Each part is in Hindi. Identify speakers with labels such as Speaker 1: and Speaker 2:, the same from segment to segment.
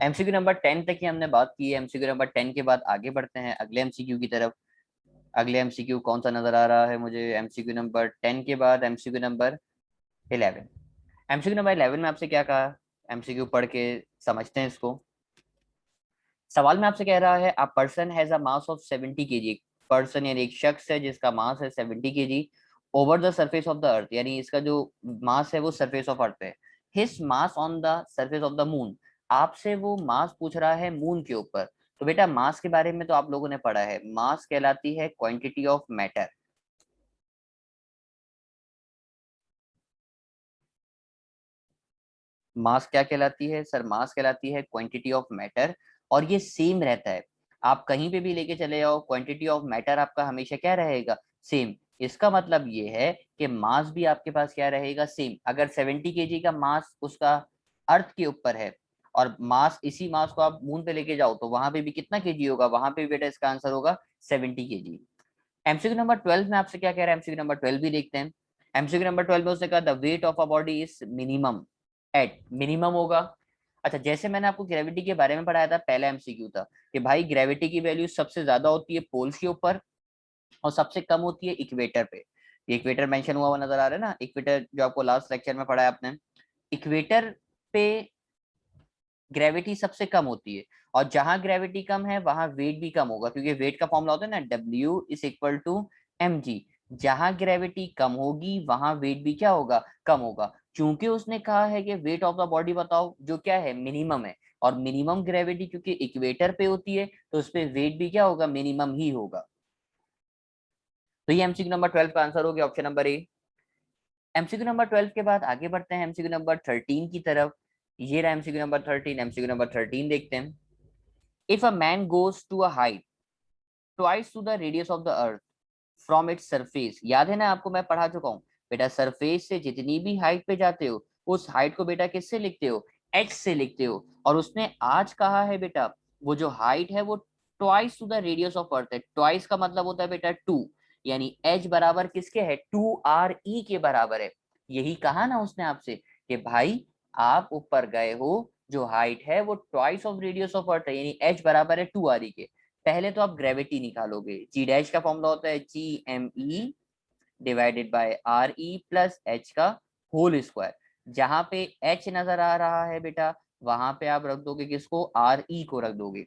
Speaker 1: एमसीक्यू नंबर 10 तक ही हमने बात की है। एमसीक्यू नंबर 10 के बाद आगे बढ़ते हैं अगले एमसीक्यू की तरफ। अगले एमसीक्यू कौन सा नजर आ रहा है मुझे? एमसीक्यू नंबर 10 के बाद एमसीक्यू नंबर 11। एमसीक्यू नंबर 11 में आपसे क्या कहा? एमसीक्यू पढ़ के समझते हैं इसको। सवाल में आपसे कह रहा है a person has a mass of 70 kg। Person यानी एक शख्स है जिसका मास है 70 kg over the surface of the अर्थ, यानी इसका जो मास है वो सरफेस ऑफ अर्थ पे है। His mass on the surface of the moon. आपसे वो मास पूछ रहा है मून के ऊपर। तो बेटा मास के बारे में तो आप लोगों ने पढ़ा है, मास कहलाती है क्वांटिटी ऑफ मैटर। मास क्या कहलाती है सर? मास कहलाती है क्वांटिटी ऑफ मैटर। और ये सेम रहता है, आप कहीं पे भी लेके चले जाओ, क्वांटिटी ऑफ मैटर आपका हमेशा क्या रहेगा? सेम। इसका मतलब ये है कि मास भी आपके पास क्या रहेगा? सेम। अगर 70 kg का मास उसका अर्थ के ऊपर है और मास, इसी मास को आप मून पे लेके जाओ तो वहां पे भी कितना केजी होगा? वहां पे भी बेटा इसका आंसर होगा 70 kg। एमसीक्यू नंबर 12 में आपसे क्या कह रहा है? एमसीक्यू नंबर 12 भी देखते हैं। एमसीक्यू नंबर 12 में उसने कहा the weight of a body is minimum at. Minimum होगा। अच्छा, जैसे मैंने आपको ग्रेविटी के बारे में पढ़ाया था, पहला एमसीक्यू था कि भाई ग्रेविटी की वैल्यू सबसे ज्यादा होती है पोल्स के ऊपर और सबसे कम होती है इक्वेटर पे। ये इक्वेटर मेंशन हुआ हुआ नजर आ रहा है ना, इक्वेटर जो आपको लास्ट लेक्चर में पढ़ाया आपने। इक्वेटर पे ग्रेविटी सबसे कम होती है और जहां ग्रेविटी कम है वहां वेट भी कम होगा, क्योंकि वेट का फॉर्मूला होता है ना W = mg। जहां ग्रेविटी कम होगी वहां वेट भी क्या होगा? कम होगा। क्योंकि उसने कहा है कि वेट ऑफ द बॉडी बताओ जो क्या है? मिनिमम है। और मिनिमम ग्रेविटी क्योंकि इक्वेटर पे होती है तो उस पर वेट भी क्या होगा? मिनिमम ही होगा। तो ये एमसीक्यू नंबर 12 का आंसर हो गया option number A. MCQ number 12 के बाद आगे बढ़ते हैं एमसीक्यू नंबर 13 की तरफ। ये रहा एमसीक्यू नंबर 13। एमसीक्यू नंबर 13 देखते हैं। If a man goes to a height twice to the radius of the earth from its surface, याद है ना आपको मैं पढ़ा चुका हूँ बेटा, सरफेस से जितनी भी हाइट पे जाते हो उस हाइट को बेटा किससे लिखते हो? एच से लिखते हो। और उसने आज कहा है बेटा वो जो हाइट है वो twice to the radius of earth है। ट्वाइस का मतलब होता है बेटा टू, यानी एच बराबर किसके है? 2re के बराबर है। यही कहा ना उसने आपसे कि भाई आप ऊपर गए हो, जो हाइट है वो twice of radius of earth है, यानी एच बराबर है 2re के। पहले तो आप ग्रेविटी निकालोगे, जी डैश का फॉर्मूला होता है GME divided by RE plus H का होल स्क्वायर। जहां पे एच नजर आ रहा है बेटा वहां पे आप रख दोगे किसको? RE को रख दोगे।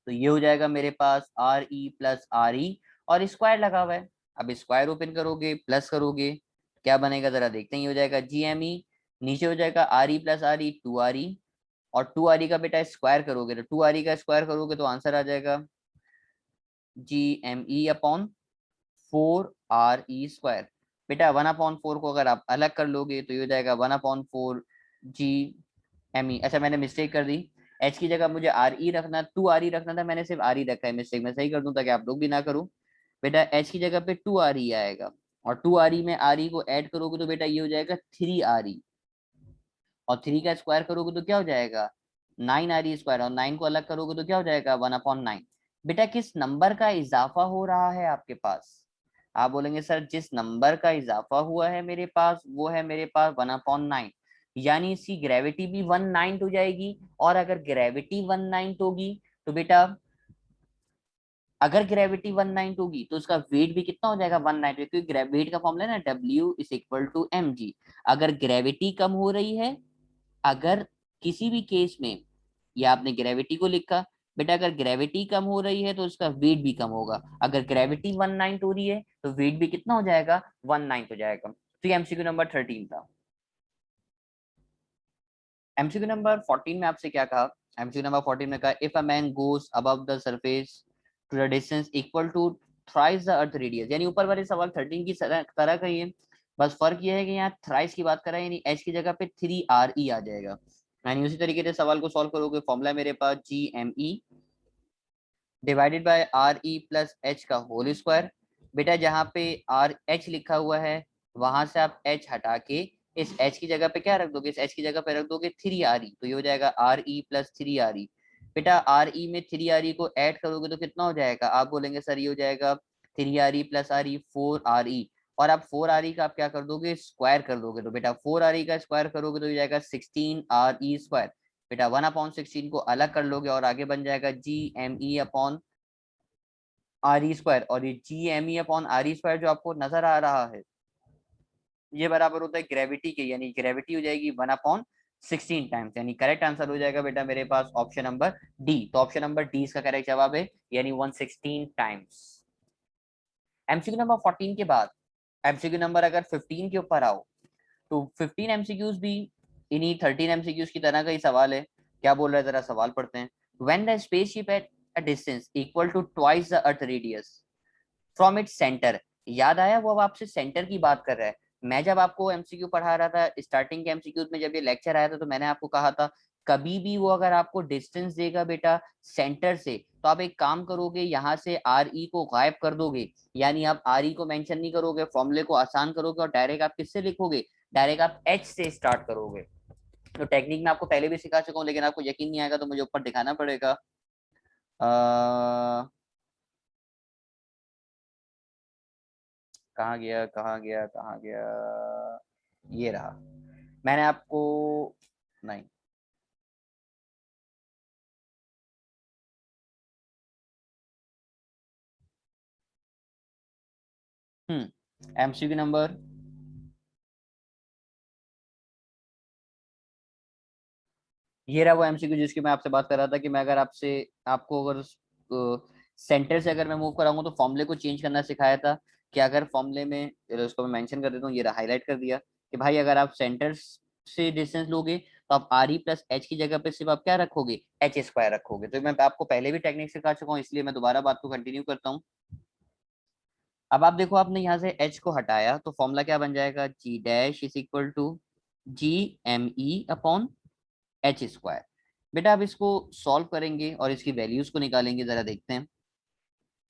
Speaker 1: तो ये हो जाएगा मेरे पास RE प्लस RE और स्क्वायर लगा हुआ है। अब स्क्वायर ओपन करोगे प्लस करोगे क्या बनेगा जरा देखते हैं। ये हो जाएगा GME, नीचे हो जाएगा RE प्लस RE 2RE, और 2RE का बेटा स्क्वायर करोगे तो 2RE का स्क्वायर करोगे तो आंसर आ जाएगा GME/4RE²। बेटा 1/4 को अगर आप अलग कर लोगे तो ये हो जाएगा 1/4 GME। अच्छा मैंने मिस्टेक कर दी, एच की जगह मुझे RE रखना, 2RE रखना था, मैंने सिर्फ RE रखा है। मिस्टेक मैं सही कर दूं ताकि आप लोग भी ना करूं। बेटा एच की जगह पे 2RE आएगा और 2RE में RE को ऐड करोगे तो बेटा ये हो जाएगा 3RE, और 3 का स्क्वायर करोगे तो क्या हो जाएगा? 9RE², और 9 को अलग करोगे तो क्या हो जाएगा? 1/9। बेटा किस नंबर का इजाफा हो रहा है आपके पास? आप बोलेंगे सर जिस नंबर का इजाफा हुआ है मेरे पास वो है मेरे पास 1/9, यानी इसकी ग्रेविटी भी 1/9 हो जाएगी। और अगर ग्रेविटी 1/9 होगी तो बेटा अगर ग्रेविटी 1/9 होगी तो उसका वेट भी कितना हो जाएगा? 1/9, क्योंकि वेट का फॉर्मूला है ना W = mg। अगर ग्रेविटी कम हो रही है, अगर किसी भी केस में, या आपने ग्रेविटी को लिखा बेटा, अगर ग्रेविटी कम हो रही है तो उसका वेट भी कम होगा। अगर ग्रेविटी 1/9 हो रही है तो वेट भी कितना हो जाएगा? 1/9 हो जाएगा। तो ये एमसीक्यू नंबर 13 था। एमसीक्यू नंबर 14 में आपसे क्या कहा? एमसीक्यू नंबर 14 में कहा if a man goes above the surface to the distance equal to thrice the earth radius, यानी ऊपर वाले सवाल 13 की तरह का ही है, बस फर्क ये है कि यहाँ थ्राइस की बात कर रहा है, यानी एच की जगह पे 3RE आ जाएगा। यानी उसी तरीके से सवाल को सॉल्व करोगे, फॉर्मूला मेरे पास GME divided by RE plus H का होल स्क्वायर। बेटा जहाँ पे RH लिखा हुआ है वहां से आप H हटा के इस H की जगह पे क्या रख दोगे? इस H की जगह पे रख दोगे 3RE, तो ये हो जाएगा RE प्लस 3RE। बेटा RE में 3RE को ऐड करोगे तो कितना हो जाएगा? आप बोलेंगे सर ये हो जाएगा 3RE प्लस RE 4RE, और आप 4RE का आप क्या कर दोगे? स्क्वायर कर दोगे। तो बेटा 4RE का स्क्वायर करोगे तो हो जाएगा 16RE²। बेटा 1/16 को अलग कर लोगे और आगे बन जाएगा GME/RE²। और ये GME/RE² जो आपको नजर आ रहा है ये बराबर होता है ग्रेविटी के, यानी ग्रेविटी हो जाएगी 1/16 टाइम्स, यानी करेक्ट आंसर हो जाएगा बेटा मेरे पास ऑप्शन नंबर डी। तो ऑप्शन नंबर डी इसका करेक्ट जवाब है, यानी 116 टाइम्स। एमसीक्यू नंबर 14 के बाद एमसीक्यू नंबर अगर 15 के ऊपर आओ तो 15 एमसीक्यूज भी इन्हीं 13 एमसीक्यूज की तरह का ही सवाल है। क्या बोल रहा है जरा सवाल पढ़ते हैं। When the spaceship at a distance equal to twice the earth radius from its centre, याद आया वो अब आपसे सेंटर की बात कर रहा है। मैं जब आपको एमसीक्यू पढ़ा रहा था स्टार्टिंग के एमसीक्यू में, जब ये लेक्चर आया था तो मैंने आपको कहा था कभी भी वो अगर आपको डिस्टेंस देगा बेटा सेंटर से, तो आप एक काम करोगे यहाँ से आर ई को गायब कर दोगे, यानी आप आर ई को मेंशन नहीं करोगे, फॉर्मूले को आसान करोगे और डायरेक्ट आप किससे लिखोगे, डायरेक्ट आप एच से स्टार्ट करोगे। तो टेक्निक मैं आपको पहले भी सिखा चुका हूँ, लेकिन आपको यकीन नहीं आएगा तो मुझे ऊपर दिखाना पड़ेगा। कहाँ गया कहाँ गया कहाँ गया, ये रहा। मैंने आपको नहीं, एमसीक्यू नंबर, ये रहा वो एमसीक्यू जिसकी मैं आपसे बात कर रहा था कि मैं अगर आपसे आपको अगर सेंटर से अगर मैं मूव कराऊंगा तो फॉर्मूले को चेंज करना सिखाया था कि अगर फॉर्मूले में, चलो उसको मैं मेंशन कर देता हूँ, ये हाईलाइट कर दिया कि भाई अगर आप सेंटर से डिस्टेंस लोगे तो आप आर ई प्लस एच की जगह पे सिर्फ आप क्या रखोगे, H² रखोगे। तो मैं आपको पहले भी टेक्निक सिखा चुका हूँ, इसलिए मैं दोबारा बात को कंटिन्यू करता हूँ। अब आप देखो आपने यहाँ से एच को हटाया तो फॉर्मूला क्या बन जाएगा, G' = GME/H²। बेटा अब इसको सॉल्व करेंगे और इसकी वैल्यूज को निकालेंगे, जरा देखते हैं।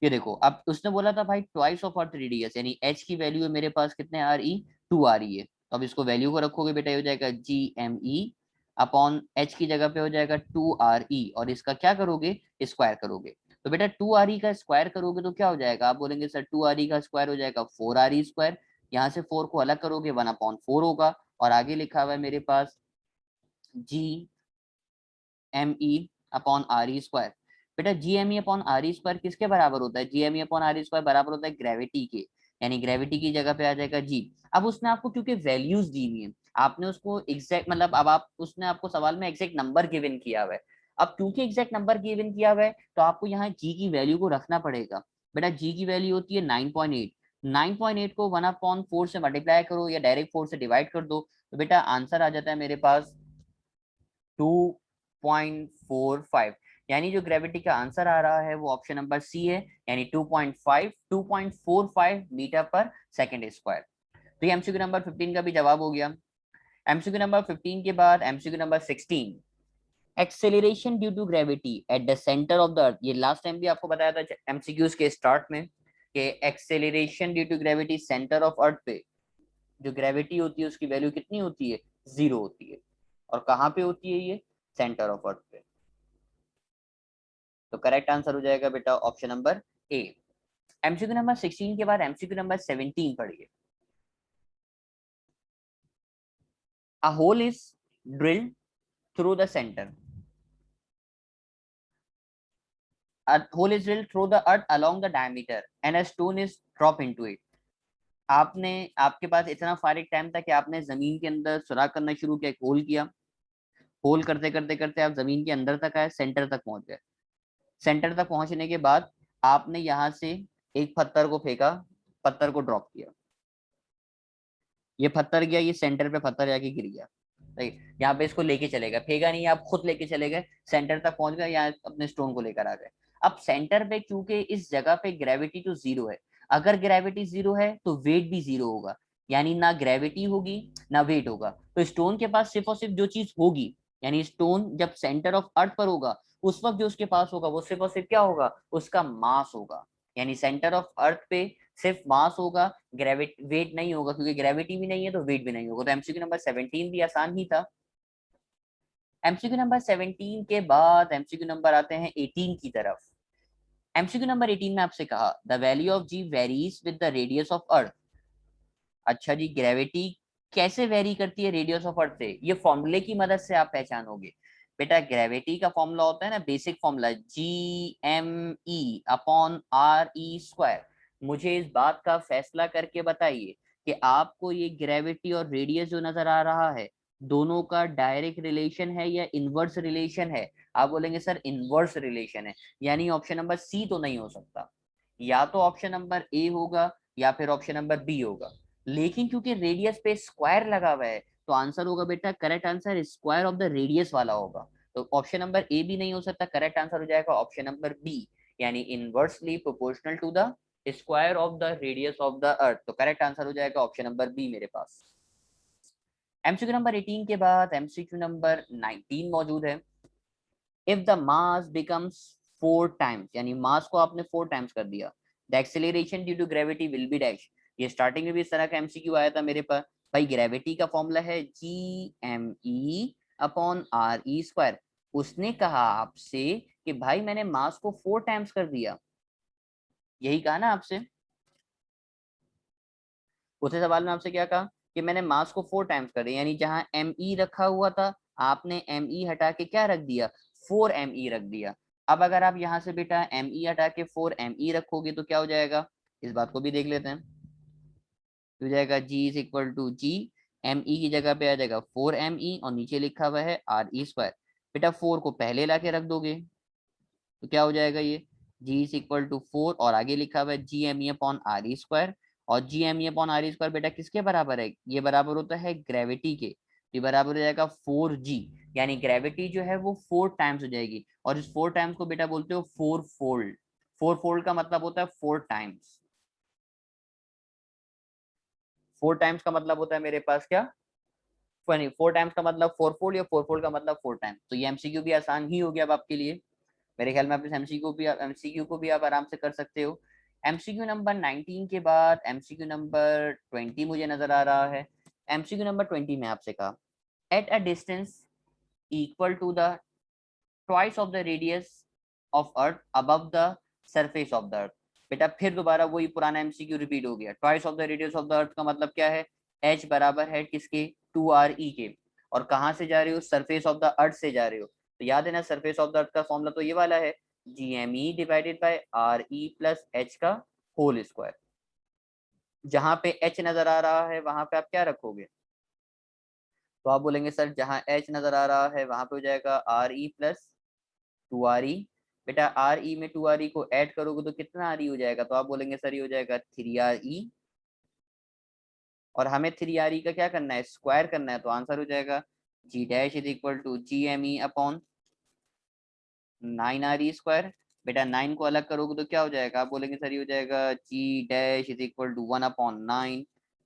Speaker 1: ये देखो अब उसने बोला था भाई ट्वाइस ऑफ अर्थ रेडियस, यानी एच की वैल्यू है मेरे पास कितने आ रही, 2 आ रही है। तो अब इसको वैल्यू को रखोगे बेटा, ये हो जाएगा GME/H की जगह पे हो जाएगा 2RE, और इसका क्या करोगे, स्क्वायर करोगे। तो बेटा 2RE का स्क्वायर करोगे तो क्या हो जाएगा, आप बोलेंगे सर 2RE का स्क्वायर हो जाएगा 4RE²। यहाँ से 4 को अलग करोगे 1/4 होगा, और आगे लिखा हुआ है मेरे पास GME/RE²। बेटा GME/RE² किसके बराबर होता है, GME/RE² बराबर होता है ग्रेविटी के, यानी ग्रेविटी की जगह पे आ जाएगा जी। अब उसने आपको क्योंकि वैल्यूज दी हुई है, आपने उसको एग्जैक्ट मतलब अब आप उसने आपको सवाल में एग्जैक्ट नंबर गिवन किया हुआ है। अब क्योंकि एग्जैक्ट नंबर गिवन किया हुआ है तो आपको यहाँ जी की वैल्यू को रखना पड़ेगा। बेटा जी की वैल्यू होती है 9.8, 9.8 को 1/4 से मल्टीप्लाई करो या डायरेक्ट 4 से डिवाइड कर दो, तो बेटा आंसर आ जाता है मेरे पास 2.45। यानी जो ग्रेविटी का आंसर आ रहा है वो ऑप्शन नंबर सी है, यानी 2.45 मीटर पर सेकेंड स्क्वायर। तो ये एमसीक्यू नंबर 15 का भी जवाब हो गया। एमसीक्यू नंबर 15 के बाद MCQ number 16, acceleration due to gravity at the centre of the earth. ये लास्ट टाइम भी आपको बताया था एमसीक्यूज के स्टार्ट में कि acceleration due to gravity centre of earth पे जो ग्रेविटी होती है उसकी वैल्यू कितनी होती है, 0 होती है। और कहाँ पे होती है ये, सेंटर ऑफ अर्थ पे। तो करेक्ट आंसर हो जाएगा बेटा option number A. MCQ number 16 के बाद एमसीक्यू नंबर 17 पढ़िए। A hole is drilled through the centre, a hole is drilled through the earth along the diameter and a stone is dropped into it। आपने, आपके पास इतना फारिग टाइम था कि आपने जमीन के अंदर सुराख करना शुरू किया, एक होल किया, होल करते करते करते आप जमीन के अंदर तक आए, सेंटर तक पहुंच गए। सेंटर तक पहुंचने के बाद आपने यहाँ से एक पत्थर को फेंका, पत्थर को ड्रॉप किया, ये पत्थर गया, ये सेंटर पे पत्थर जाके गिर गया। राइट, यहाँ पे इसको लेके चले गए, फेंका नहीं, आप खुद लेके चले गए, सेंटर तक पहुंच गए, यहाँ अपने स्टोन को लेकर आ गए। अब सेंटर पे क्योंकि इस जगह पे ग्रेविटी तो 0 है, अगर ग्रेविटी 0 है तो वेट भी 0 होगा, यानी ना ग्रेविटी होगी ना वेट होगा। तो स्टोन के पास सिर्फ और सिर्फ जो चीज होगी, यानी स्टोन जब सेंटर ऑफ अर्थ पर होगा उस वक्त जो उसके पास होगा वो सिर्फ और सिर्फ क्या होगा, उसका मास होगा। यानी सेंटर ऑफ अर्थ पे सिर्फ मास होगा, ग्रेविटी वेट नहीं होगा, क्योंकि ग्रेविटी भी नहीं है तो वेट भी नहीं होगा। तो एमसीक्यू नंबर 17 भी आसान ही था। एमसीक्यू नंबर 17 के बाद एमसीक्यू नंबर आते हैं 18 की तरफ। एमसीक्यू नंबर 18 में आपसे कहा the value of G varies with the radius of earth. अच्छा जी, ग्रेविटी कैसे वेरी करती है रेडियस ऑफ अर्थ से, ये फॉर्मूले की मदद से आप पहचानोगे। बेटा ग्रेविटी का फॉर्मूला होता है ना, बेसिक फॉर्मूला Gme/RE²। मुझे इस बात का फैसला करके बताइए कि आपको ये ग्रेविटी और रेडियस जो नजर आ रहा है दोनों का डायरेक्ट रिलेशन है या इनवर्स रिलेशन है। आप बोलेंगे सर इनवर्स रिलेशन है, यानी ऑप्शन नंबर सी तो नहीं हो सकता, या तो ऑप्शन नंबर ए होगा या फिर ऑप्शन नंबर बी होगा। लेकिन क्योंकि रेडियस पे स्क्वायर लगा हुआ है तो आंसर होगा बेटा, correct answer square of the radius वाला होगा। तो ऑप्शन नंबर ए भी नहीं हो सकता, करेक्ट आंसर हो जाएगा ऑप्शन नंबर बी, यानी inversely proportional to the square of the radius of the earth. तो करेक्ट आंसर हो जाएगा ऑप्शन नंबर बी मेरे पास। एमसीक्यू नंबर 18 के बाद एमसीक्यू नंबर 19 मौजूद है। If the mass becomes 4 times, यानी मास को आपने 4 टाइम्स कर दिया, the acceleration due to gravity will be dash. ये स्टार्टिंग में भी इस तरह का एमसीक्यू आया था मेरे पास। भाई ग्रेविटी का फॉर्मूला है Gme/RE²। उसने कहा आपसे कि भाई मैंने मास को 4 टाइम्स कर दिया, यही कहा ना आपसे। उसे सवाल में आपसे क्या कहा कि मैंने मास को 4 टाइम्स कर दिया, यानी जहां Me रखा हुआ था आपने Me हटा के क्या रख दिया, 4Me रख दिया। अब अगर आप यहाँ से बेटा Me हटा के 4Me रखोगे तो क्या हो जाएगा, इस बात को भी देख लेते हैं। हो जाएगा G=G, Me की जगह पे आ जाएगा 4Me और नीचे लिखा हुआ है RE²। बेटा 4 को पहले ला के रख दोगे तो क्या हो जाएगा, ये G=4 और आगे लिखा हुआ है Gme/RE²। और Gme/RE² बेटा किसके बराबर है, ये बराबर होता है ग्रेविटी के। ये बराबर हो जाएगा 4G, यानी ग्रेविटी जो है वो 4 टाइम्स हो जाएगी। और इस 4 टाइम्स को बेटा बोलते हो 4 फोल्ड। 4 फोल्ड का मतलब होता है 4 टाइम्स। 4 टाइम्स का मतलब होता है मेरे पास क्या, फनी 4 टाइम्स का मतलब 4 फोल्ड, या 4 फोल्ड का मतलब 4 टाइम्स। तो ये एमसीक्यू भी आसान ही हो गया अब आपके लिए। मेरे ख्याल में आप इस एमसीक्यू को भी आप आराम से कर सकते हो। एमसीक्यू नंबर 19 के बाद एमसीक्यू नंबर 20 मुझे नजर आ रहा है। एमसीक्यू नंबर 20 में आपसे कहा, at a distance equal to the twice of the radius of earth above the surface of the earth. बेटा फिर दोबारा वही पुराना एमसीक्यू रिपीट हो गया। Twice of the radius of the earth का मतलब क्या है, एच बराबर है किसके, 2RE के। और कहाँ से जा रहे हो, सरफेस ऑफ द अर्थ से जा रहे हो। तो याद है ना सरफेस ऑफ द अर्थ का फॉर्मूला तो ये वाला है, Gme/RE+H का होल स्क्वायर। जहां पे H नजर आ रहा है वहां पे आप क्या रखोगे, तो आप बोलेंगे सर जहां H नजर आ रहा है वहां पे हो जाएगा RE+2RE। बेटा RE में 2RE को ऐड करोगे तो कितना RE हो जाएगा, तो आप बोलेंगे सर ये हो जाएगा 3RE। और हमें 3RE का क्या करना है, स्क्वायर करना है। तो आंसर हो जाएगा G'=Gme/9RE²। बेटा 9 को अलग करोगे तो क्या हो जाएगा, आप बोलेंगे सर ये हो जाएगा G'=1/9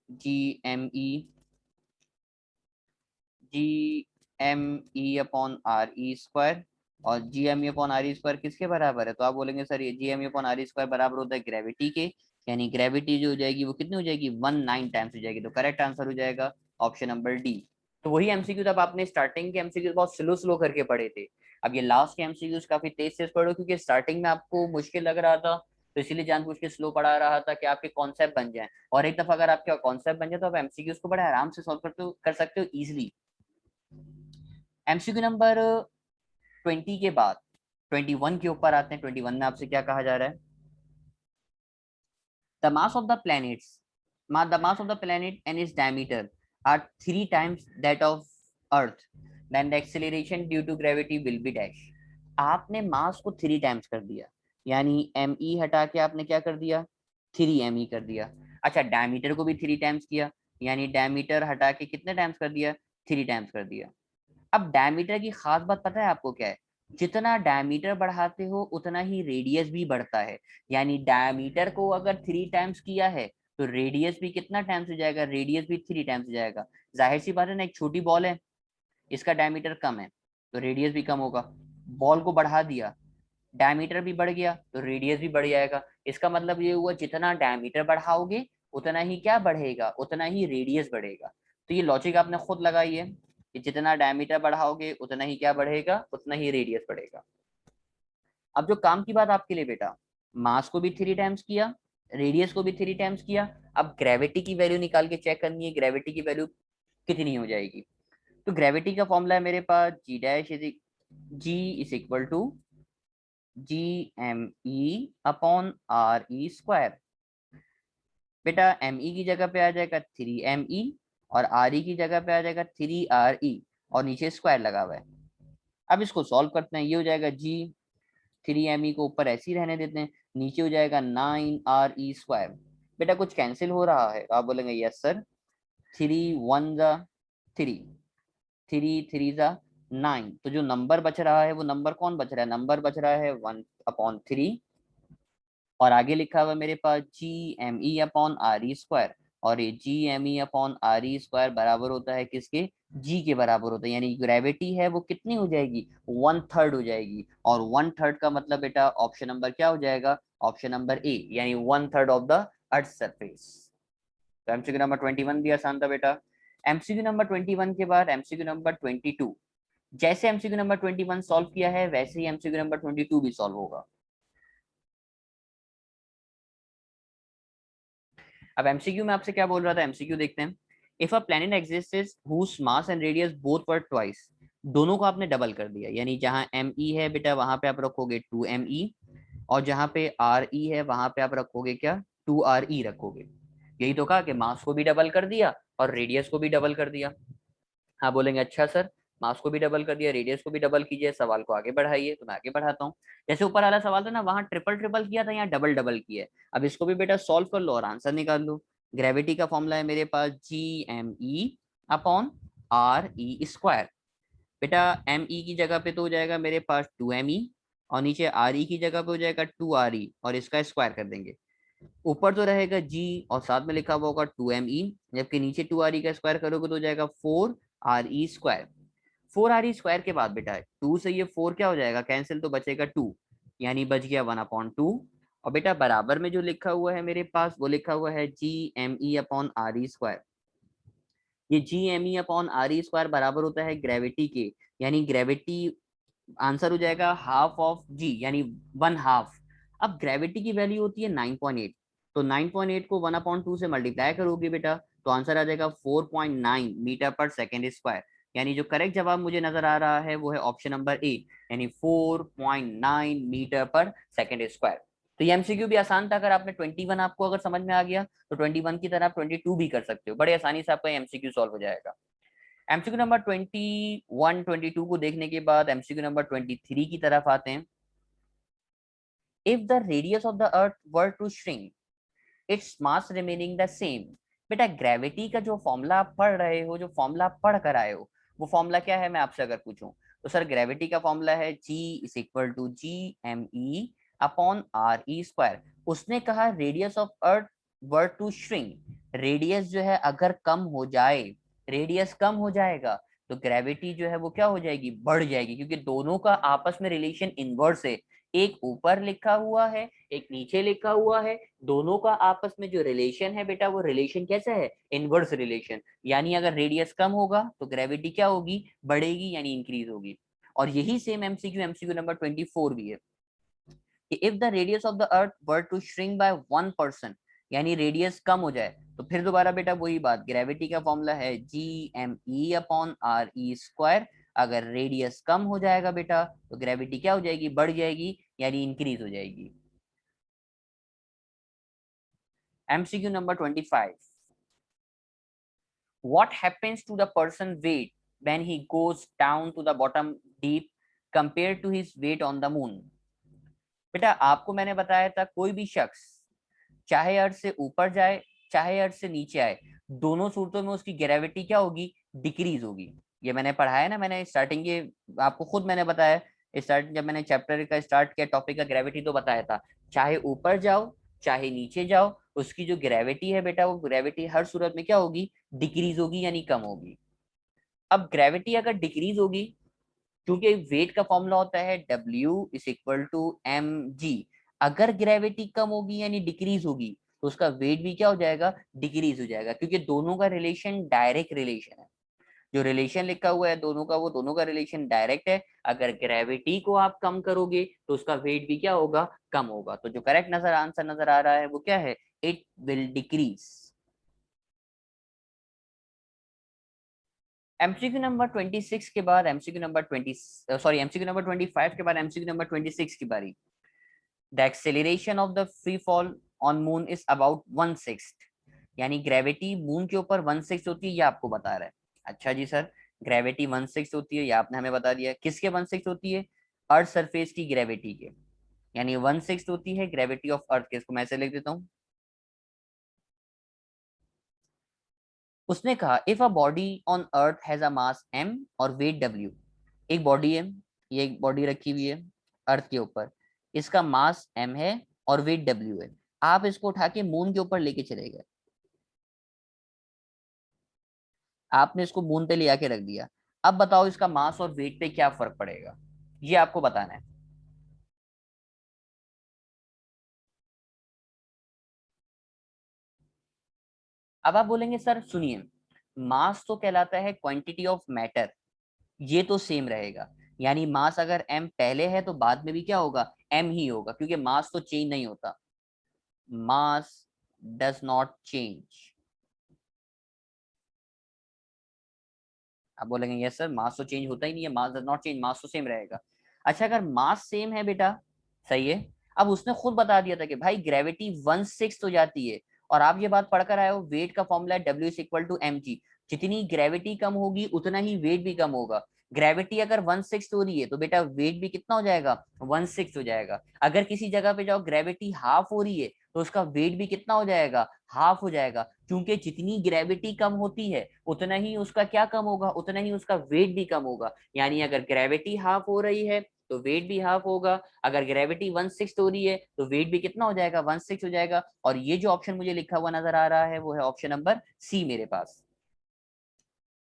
Speaker 1: GME/RE²। और Gme/RE² किसके बराबर है, तो आप बोलेंगे सर ये Gme/RE² बराबर होता है ग्रेविटी के, यानी ग्रेविटी जो हो जाएगी वो कितनी हो जाएगी, 19 टाइम्स हो जाएगी। तो करेक्ट आंसर हो जाएगा ऑप्शन नंबर डी। तो वही एमसीक्यू तब आपने स्टार्टिंग के एमसीक्यू बहुत स्लो स्लो करके पढ़े थे। अब ये लास्ट के एमसीक्यूज काफी तेज तेज पढ़ो, क्योंकि स्टार्टिंग में आपको मुश्किल लग रहा था तो इसीलिए जानबूझ के स्लो पढ़ा रहा था कि आपके कॉन्सेप्ट बन जाए। और एक दफा अगर आपके कॉन्सेप्ट बन जाए तो आप एमसीक्यूज को बड़े आराम से सॉल्व कर सकते हो इजिली। एमसीक्यू नंबर 20 के बाद 21 के ऊपर आते हैं। 21 में आपसे क्या कहा जा रहा है, the mass of the planets the mass of the planet and its diameter are 3 times that of earth, then the acceleration due to gravity will be dash। आपने मास को 3 टाइम्स कर दिया, यानी Me हटा के आपने क्या कर दिया, 3Me कर दिया। अच्छा डायमीटर को भी 3 टाइम्स किया, यानी डायमीटर हटा के कितने टाइम्स कर दिया, 3 टाइम्स कर दिया। अब डायमीटर की खास बात पता है आपको क्या है, जितना डायमीटर बढ़ाते हो उतना ही रेडियस भी बढ़ता है। यानी डायमीटर को अगर 3 टाइम्स किया है तो रेडियस भी कितना टाइम्स हो जाएगा, रेडियस भी 3 टाइम्स हो जाएगा। जाहिर सी बात है ना, एक छोटी बॉल है इसका डायमीटर कम है तो रेडियस भी कम होगा। बॉल को बढ़ा दिया, डायमीटर भी बढ़ गया तो रेडियस भी बढ़ जाएगा। इसका मतलब ये हुआ जितना डायमीटर बढ़ाओगे उतना ही क्या बढ़ेगा, उतना ही रेडियस बढ़ेगा। तो ये लॉजिक आपने खुद लगाई है कि जितना डायमीटर बढ़ाओगे उतना ही क्या बढ़ेगा, उतना ही रेडियस बढ़ेगा। अब जो काम की बात आपके लिए बेटा, मास को भी 3 टाइम्स किया, रेडियस को भी 3 टाइम्स किया। अब ग्रेविटी की वैल्यू निकाल के चेक करनी है, ग्रेविटी की वैल्यू कितनी हो जाएगी। तो ग्रेविटी का फॉर्मूला है मेरे पास G is equal to G M E upon R E square. बेटा एम ई की जगह पे आ जाएगा 3 ME और आर ई की जगह पे आ जाएगा 3 RE और नीचे स्क्वायर लगा हुआ है। अब इसको सॉल्व करते हैं। ये हो जाएगा जी 3 ME को ऊपर ऐसे ही रहने देते हैं, नीचे हो जाएगा 9RE स्क्वायर। बेटा कुछ कैंसिल हो रहा है? आप बोलेंगे यस सर। 3 1 जा 3, 3 3 जा 9। तो जो नंबर बच रहा है वो नंबर कौन बच रहा है? नंबर बच रहा है 1/3 और आगे लिखा हुआ मेरे पास GME/RE² और ये GME/RE² बराबर होता है किसके? G के बराबर होता है। यानी ग्रेविटी है वो कितनी हो जाएगी? 1/3 हो जाएगी। और 1/3 का मतलब बेटा ऑप्शन नंबर क्या हो जाएगा? ऑप्शन नंबर ए, यानी 1/3 ऑफ द अर्थ सरफेस। तो एमसीक्यू नंबर 21 भी आसान था बेटा। एमसीक्यू नंबर 21 के बाद एमसीक्यू नंबर 22। जैसे एमसीक्यू नंबर 21 सॉल्व किया है वैसे ही एमसीक्यू नंबर 22 भी सॉल्व होगा। अब एमसीक्यू में आपसे क्या बोल रहा था? एमसीक्यू देखते हैं। If a planet exists whose mass and radius both were twice, दोनों को आपने डबल कर दिया, यानी जहां एम ई है बेटा वहां पे आप रखोगे 2 ME और जहां पे आर ई है वहां पे आप रखोगे क्या? 2 RE रखोगे। यही तो कहा कि मास को भी डबल कर दिया और रेडियस को भी डबल कर दिया। हाँ बोलेंगे अच्छा सर, मास को भी डबल कर दिया, रेडियस को भी डबल कीजिए, सवाल को आगे बढ़ाइए। तो मैं आगे बढ़ाता हूँ। जैसे ऊपर वाला सवाल था ना, वहां ट्रिपल ट्रिपल किया था, यहाँ डबल डबल किया है। अब इसको भी बेटा सॉल्व कर लो और आंसर निकाल लो। ग्रेविटी का फॉर्मूला है मेरे पास GME/RE²। बेटा एम ई की जगह पे तो हो जाएगा मेरे पास 2 ME और नीचे आर ई की जगह पे हो जाएगा 2 RE और इसका स्क्वायर कर देंगे। ऊपर तो रहेगा जी और साथ में लिखा हुआ होगा 2 ME, जबकि नीचे 2 RE का स्क्वायर करोगे तो हो जाएगा 4 RE²। 4 RE² के बाद बेटा 2 से ये 4 क्या हो जाएगा? कैंसिल, तो बचेगा 2, यानी बच गया 1/2। और बेटा बराबर में जो लिखा हुआ है मेरे पास वो लिखा हुआ है GME/RE²। ये GME/RE² बराबर होता है ग्रेविटी के, यानी ग्रेविटी आंसर हो जाएगा हाफ ऑफ जी, यानी 1/2। अब ग्रेविटी की वैल्यू होती है 9.8, तो 9.8 को 1/2 से मल्टीप्लाई करोगे बेटा तो आंसर आ जाएगा 4.9 मीटर पर सेकेंड स्क्वायर। यानी जो करेक्ट जवाब मुझे नजर आ रहा है वो है ऑप्शन नंबर ए, यानी 4.9 मीटर पर सेकेंड स्क्वायर। तो ये एमसीक्यू भी आसान था। अगर आपने 21 आपको अगर समझ में आ गया तो 21 की तरह आप 22 भी कर सकते हो, बड़े आसानी से आपका एमसीक्यू सॉल्व हो जाएगा। एमसीक्यू नंबर 21 22 को देखने के बाद एमसीक्यू नंबर 23 की तरफ आते हैं। If the radius of the earth were to shrink, its mass remaining the same. बेटा ग्रेविटी का जो फॉर्मूला आप पढ़ रहे हो, जो फॉर्मूला आप पढ़ कर आए हो, वो फॉर्मूला क्या है? मैं आपसे अगर पूछूं तो सर ग्रेविटी का फॉर्मूला है G=GME/RE²। उसने कहा radius of earth were to shrink, radius जो है अगर कम हो जाए, रेडियस कम हो जाएगा तो ग्रेविटी जो है वो क्या हो जाएगी? बढ़ जाएगी, क्योंकि दोनों का आपस में रिलेशन इनवर्स है। एक ऊपर लिखा हुआ है, एक नीचे लिखा हुआ है, दोनों का आपस में जो रिलेशन है बेटा वो रिलेशन कैसा है? Inverse relation. यानी अगर रेडियस कम होगा तो ग्रेविटी क्या होगी? बढ़ेगी, यानी इंक्रीज होगी। और यही सेम एमसीक्यू एमसीक्यू नंबर 24 भी है कि if the radius of the earth were to shrink by 1%, यानी रेडियस कम हो जाए, तो फिर दोबारा बेटा वही बात, ग्रेविटी का फॉर्मूला है GME/RE²। अगर रेडियस कम हो जाएगा बेटा तो ग्रेविटी क्या हो जाएगी? बढ़ जाएगी, यानी इंक्रीज हो जाएगी। MCQ number 25. What happens to the person weight when he goes down to the bottom deep compared to his weight on the moon? बेटा आपको मैंने बताया था कोई भी शख्स चाहे अर्थ से ऊपर जाए चाहे अर्थ से नीचे आए, दोनों सूरतों में उसकी ग्रेविटी क्या होगी? डिक्रीज होगी। ये मैंने पढ़ाया ना, मैंने स्टार्टिंग के आपको खुद मैंने बताया। स्टार्ट जब मैंने चैप्टर का स्टार्ट किया टॉपिक का ग्रेविटी तो बताया था, चाहे ऊपर जाओ चाहे नीचे जाओ, उसकी जो ग्रेविटी है बेटा वो ग्रेविटी हर सूरत में क्या होगी? डिक्रीज होगी, यानी कम होगी। अब ग्रेविटी अगर डिक्रीज होगी, क्योंकि वेट का फॉर्मूला होता है W=mg, अगर ग्रेविटी कम होगी यानी डिक्रीज होगी तो उसका वेट भी क्या हो जाएगा? डिक्रीज हो जाएगा, क्योंकि दोनों का रिलेशन डायरेक्ट रिलेशन है। जो रिलेशन लिखा हुआ है दोनों का, वो दोनों का रिलेशन डायरेक्ट है। अगर ग्रेविटी को आप कम करोगे तो उसका वेट भी क्या होगा? कम होगा। तो जो करेक्ट आंसर नजर आ रहा है वो क्या है? It will decrease. MCQ number 26 के बाद एमसीक्यू नंबर 25 के बाद एमसीक्यू नंबर 26 की बारी। The acceleration of the free fall on moon is about 1/6, यानी ग्रेविटी मून के ऊपर 1/6 होती है, ये आपको बता रहा है। अच्छा जी सर, ग्रेविटी 1/6 होती है, ये आपने हमें बता दिया। किसके 1/6 होती है? अर्थ सरफेस की ग्रेविटी के, यानी 1/6 होती है ग्रेविटी ऑफ अर्थ के। इसको मैं ऐसे लिख देता हूँ। उसने कहा if a body on earth has a mass m और वेट w, एक बॉडी है, ये एक बॉडी रखी हुई है अर्थ के ऊपर, इसका मास m है और वेट w है। आप इसको उठा के मून के ऊपर लेके चले गए, आपने इसको मून पे ले आके रख दिया। अब बताओ इसका मास और वेट पे क्या फर्क पड़ेगा, ये आपको बताना है। अब आप बोलेंगे सर सुनिए, मास तो कहलाता है क्वांटिटी ऑफ मैटर, ये तो सेम रहेगा। यानी मास अगर m पहले है तो बाद में भी क्या होगा? m ही होगा, क्योंकि मास तो चेंज नहीं होता। मास डज नॉट चेंज। आप बोलेंगे यस सर, मास तो चेंज होता ही नहीं है, मास डज नॉट चेंज, मास तो सेम रहेगा। अच्छा, अगर मास सेम है बेटा, सही है। अब उसने खुद बता दिया था कि भाई ग्रेविटी 1/6 हो जाती है, और आप ये बात पढ़कर आए हो, वेट का फॉर्मूला है W=mg। जितनी ग्रेविटी कम होगी उतना ही वेट भी कम होगा। ग्रेविटी अगर 1/6 हो रही है तो बेटा वेट भी कितना हो जाएगा? 1/6 हो जाएगा। अगर किसी जगह पे जाओ ग्रेविटी हाफ हो रही है तो उसका वेट भी कितना हो जाएगा? हाफ हो जाएगा, क्योंकि जितनी ग्रेविटी कम होती है उतना ही उसका क्या कम होगा? उतना ही उसका वेट भी कम होगा। यानी अगर ग्रेविटी हाफ हो रही है तो वेट भी हाफ होगा। अगर ग्रेविटी 1/6 हो रही है तो वेट भी कितना हो जाएगा? 1/6 हो जाएगा। और ये जो ऑप्शन मुझे लिखा हुआ नजर आ रहा है वो है ऑप्शन नंबर सी मेरे पास।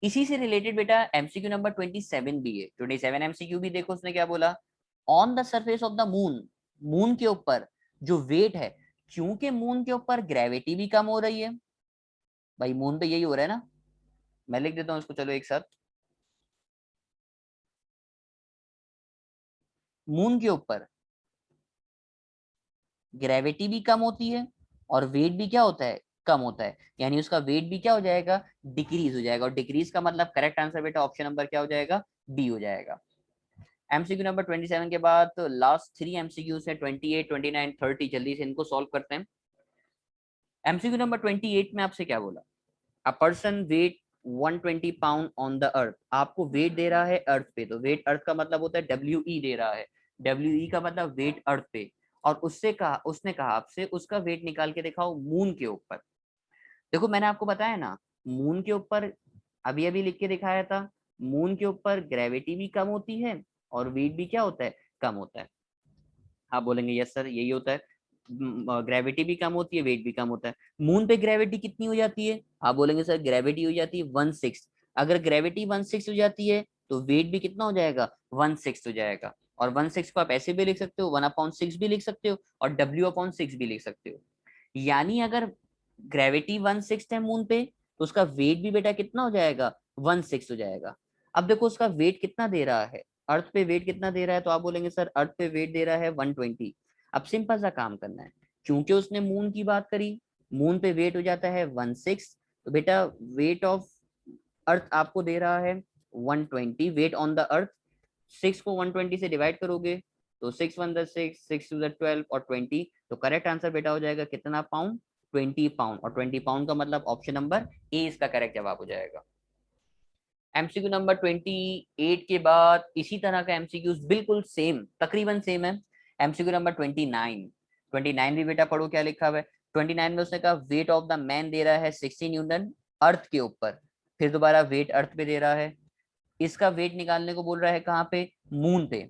Speaker 1: इसी से रिलेटेड बेटा एमसीक्यू नंबर 27 भी है। 27 एमसीक्यू भी देखो, उसने क्या बोला? On the surface of the moon, moon के ऊपर जो वेट है, क्योंकि मून के ऊपर ग्रेविटी भी कम हो रही है, भाई मून पे यही हो रहा है ना। मैं लिख देता हूँ इसको, चलो एक साथ। मून के ऊपर ग्रेविटी भी कम होती है और वेट भी क्या होता है? कम होता है। यानी उसका वेट भी क्या हो जाएगा? डिक्रीज हो जाएगा। और डिक्रीज का मतलब करेक्ट आंसर बेटा ऑप्शन नंबर क्या हो जाएगा? डी हो जाएगा। एमसीक्यू नंबर 27 के बाद तो लास्ट 3 एमसीक्यू है, 28, 29, 30। जल्दी से इनको सॉल्व करते हैं। एमसीक्यू नंबर 28 में आपसे क्या बोला? A person weight 120 pound on the earth. आपको वेट दे रहा है अर्थ पे, तो वेट अर्थ का मतलब होता है WE दे रहा है। WE का मतलब वेट अर्थ पे। और उसने कहा आपसे उसका वेट निकाल के दिखाओ मून के ऊपर। देखो मैंने आपको बताया ना, मून के ऊपर अभी अभी लिख के दिखाया था, मून के ऊपर ग्रेविटी भी कम होती है और वेट भी क्या होता है? कम होता है। आप बोलेंगे यस सर यही होता है, ग्रेविटी भी कम होती है, वेट भी कम होता है। मून पे ग्रेविटी कितनी हो जाती है? आप बोलेंगे सर ग्रेविटी हो जाती है 1/6। अगर ग्रेविटी 1/6 हो जाती है तो वेट भी कितना हो जाएगा? 1/6 हो जाएगा। और 1/6 को आप ऐसे भी लिख सकते हो, 1/6 भी लिख सकते हो, और W/6 भी लिख सकते हो। यानी अगर ग्रेविटी 1/6 है मून पे तो उसका वेट भी बेटा कितना हो जाएगा? 1/6 हो जाएगा। अब देखो उसका वेट कितना दे रहा है, अर्थ पे वेट कितना दे रहा है, तो आप बोलेंगे सर अर्थ पे वेट दे रहा है 120। अब सिंपल सा काम करना है, क्योंकि उसने मून की बात करी, मून पे वेट हो जाता है 1/6, तो बेटा वेट ऑफ अर्थ आपको दे रहा है 120, वेट ऑन द अर्थ। 6 को 120 से डिवाइड करोगे तो 6 1 6, 6 2 12 और 20, तो करेक्ट आंसर बेटा हो जाएगा कितना पाउंड? 20 पाउंड। और 20 पाउंड का मतलब ऑप्शन नंबर ए इसका करेक्ट जवाब हो जाएगा। एमसीक्यू नंबर 28 के बाद इसी तरह का एमसीक्यू बिल्कुल सेम, तकरीबन सेम है। MCQ number 29। 29 भी बेटा पढ़ो क्या लिखा हुआ है। 29 में उसने कहा weight of the man they रहा है 60 न्यूटन अर्थ के ऊपर, फिर दोबारा वेट अर्थ पे दे रहा है। इसका वेट निकालने को बोल रहा है कहाँ पे? मून पे।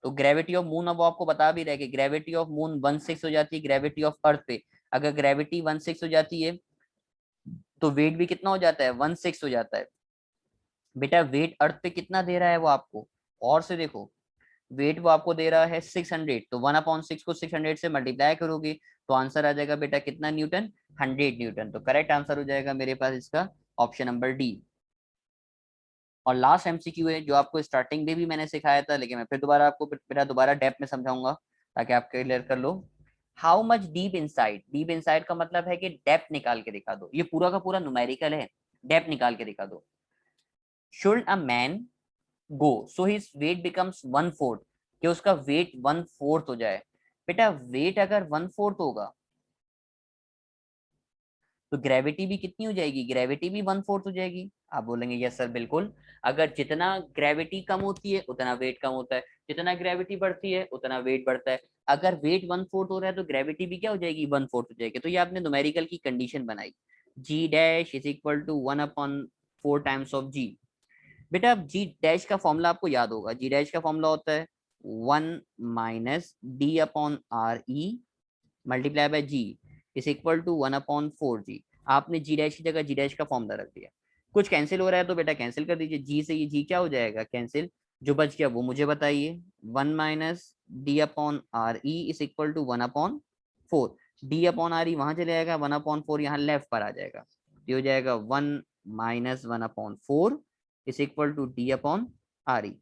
Speaker 1: तो ग्रेविटी ऑफ मून, अब वो आपको बता भी रहा है कि ग्रेविटी ऑफ मून 1/6 हो जाती है ग्रेविटी ऑफ अर्थ पे। अगर ग्रेविटी 1/6 हो जाती है तो वेट भी कितना हो जाता है? 1/6 हो जाता है। बेटा वेट अर्थ पे कितना दे रहा है वो आपको? और से देखो, वेट वो आपको दे रहा है 600, तो 1/6 को 600 से मल्टीप्लाई करोगे तो आंसर आ जाएगा बेटा कितना न्यूटन? 100 न्यूटन। तो करेक्ट आंसर हो जाएगा मेरे पास इसका ऑप्शन नंबर डी। और लास्ट एमसीक्यू है जो आपको स्टार्टिंग में भी मैंने सिखाया था, लेकिन मैं फिर दोबारा आपको बेटा दोबारा डेप्थ में समझाऊंगा ताकि आप क्लियर कर लो। How much deep inside? Deep inside का मतलब है कि डेप्थ निकाल के दिखा दो, ये पूरा का पूरा न्यूमेरिकल है, डेप्थ निकाल के दिखा दो। Should a man go so his weight becomes 1/4, कि उसका वेट 1/4 हो जाए। बेटा वेट अगर 1/4 होगा तो ग्रेविटी भी कितनी हो जाएगी, ग्रेविटी भी 1/4 हो जाएगी। आप बोलेंगे यस सर बिल्कुल, अगर जितना ग्रेविटी कम होती है उतना वेट कम होता है, जितना ग्रेविटी बढ़ती है उतना वेट बढ़ता है। अगर वेट 1/4 हो रहा है तो ग्रेविटी भी क्या हो जाएगी, 1/4 हो जाएगी। तो ये आपने न्यूमेरिकल की कंडीशन बनाई, G dash is equal to 1/4 times of G. बेटा अब जी डैश का फॉर्मूला आपको याद होगा, जी डैश का फॉर्मूला होता है 1 - d/r/e multiply by G is equal to 1/4 G. आपने जी डैश की जगह जी डैश का फॉर्मूला रख दिया। कुछ कैंसिल हो रहा है तो बेटा कैंसिल कर दीजिए, जी से ये जी क्या हो जाएगा कैंसिल, जो बच गया वो मुझे बताइए। 1 - d/r/e is equal to 1/4, d/r/e वहां चले जाएगा, 1/4 यहाँ लेफ्ट पर आ जाएगा, ये हो जाएगा 1 - 1/4 is equal to d/r/e।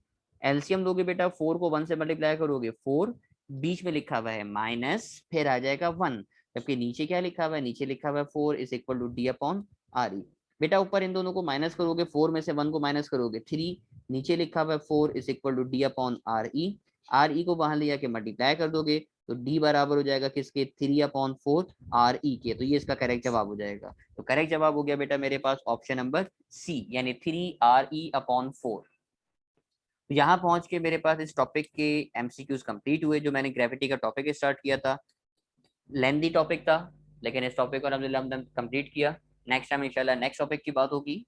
Speaker 1: LCM लोगे बेटा, 4 को 1 से मल्टीप्लाई करोगे 4, बीच में लिखा हुआ है माइनस, फिर आ जाएगा 1, जबकि नीचे क्या लिखा हुआ है, नीचे लिखा हुआ है 4 इज इक्वल टू d/r/e। बेटा ऊपर इन दोनों को माइनस करोगे, 4 में से 1 को माइनस करोगे 3, नीचे लिखा हुआ है 4 is equal to d/r/e। R E को बाहर ले जाके मल्टीप्लाई कर दोगे तो d बराबर हो जाएगा किसके, 3/4 r e के। तो ये इसका करेक्ट जवाब हो जाएगा। तो करेक्ट जवाब हो गया बेटा मेरे पास ऑप्शन नंबर सी, यानी 3re/4। यहाँ पहुंच के मेरे पास इस टॉपिक के एमसीक्यूज कंप्लीट हुए, जो मैंने ग्रेविटी का टॉपिक स्टार्ट किया था। लेंथी टॉपिक था, लेकिन इस टॉपिक को हमने कंप्लीट किया। नेक्स्ट टाइम इंशाल्लाह नेक्स्ट टॉपिक की बात होगी।